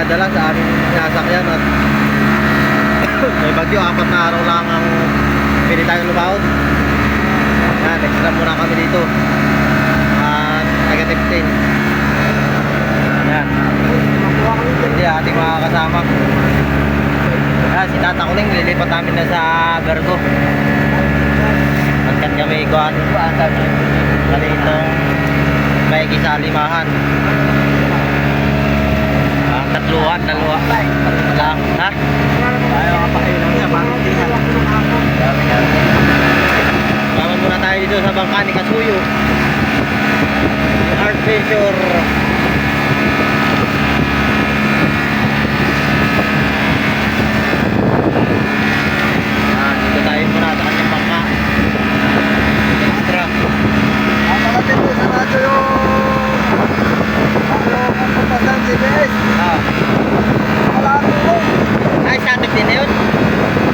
dinadala sa aming sinasakyan at may bagyo, 4 na araw lang ang pili tayong lumaot. Yan, extra muna kami dito at negative 10. Yan, hindi ating mga kasama. Yan, si Tata Kuling lilipat namin na sa Gargo. At kami ikuan kalitong may sa limahan. Tatluhan, dalawa lang, ha? Ayaw kapakailan niya, pamintihan. Sama muna tayo dito sa bangka ni Kasuyo, Art Venture. Dito tayo muna sa kanyang bangka. Extra. Nakalatin mo sa radyo yung pagpapasan CBS. Wala ko. Ay, static din na yun?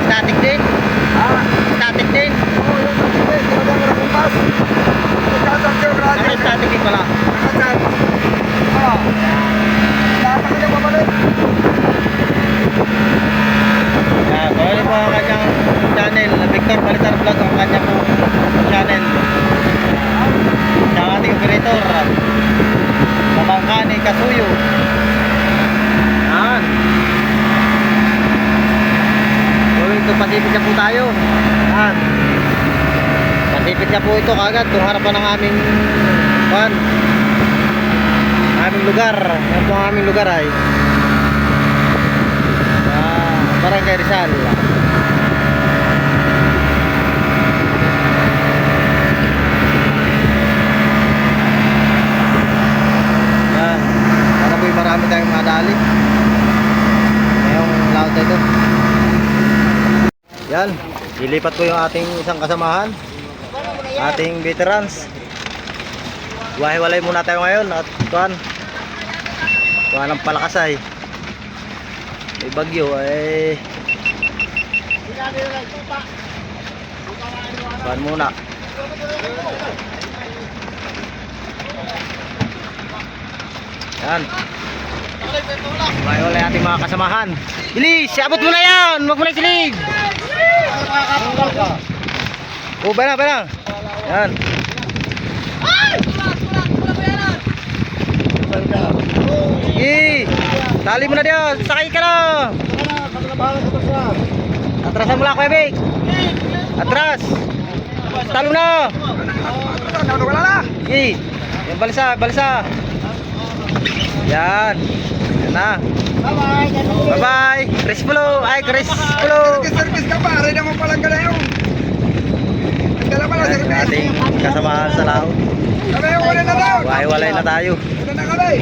Static din? Static din? Oo, yung sa CBS. Wala mo na kumpas. Nagkasang yung radyo. Ay, static din pala. Nakasal. Lahat ang ilang pabalik. Bawali po ang kanyang channel, Victor Balitar Vlog ang kanyang channel. Sa ating operator sa bangka ni Kasuyo. Yan. Going to Pacific na po tayo. Yan. Pacific na po ito kagad kung harapan ng aming lugar. Yan po ang aming lugar ay Barangay Rizal. Yan. Para po marami tayong madali ngayong laut ito. Yan. Ilipat ko yung ating isang kasamahan, ating veterans. Wahiwalay muna tayo ngayon at kuhan ng palakasay. May bagyo ay kuhan muna. Yan. Wahiwalay ating mga kasamahan. Bilis! Abot mo na yan! Huwag mo na silig! Oh, ba na. Yan. Sige. Tali mo na diyan. Sakay ka na. Atrasan mo lang, Kuya Big. Atras. Talo na. Wala na. Sige. Yan, balsa. Yan. Yan na. Bye-bye. Chris Pulo. Service ka pa. Aray naman palang gala yung. Dala pala Yan, service. ating kasamahan sa laot. Kami yung wala na daw. Wahiwalay na tayo. Wala na kami.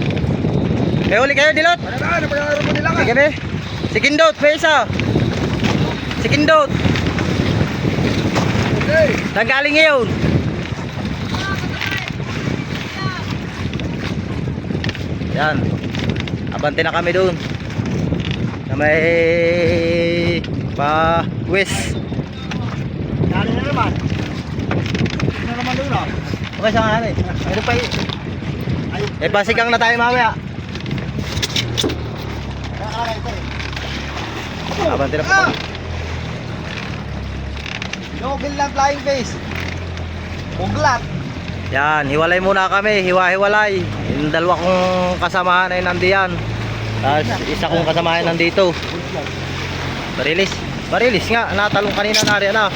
May huli kayo, Dilot? Wala na. Napaglalaro mo nila ka. Sige, be. Sikindot, may isa. Sikindot. Okay. Nanggaling ngayon. Yan. Abante na kami doon. Na may pa-west. Dali na naman. Dali na naman doon. Okay, saan nga eh. Meron pa eh, basigang na tayo mamaya. Abante na po. Yogil lang flying face. Uglat. Yan, hiwalay muna kami, hiwa-hiwalay. Yung dalawa kong kasamahan ay nandiyan. Tapos isa kong kasamahan nandito. Barilis nga, natalong kanina na rin, ano.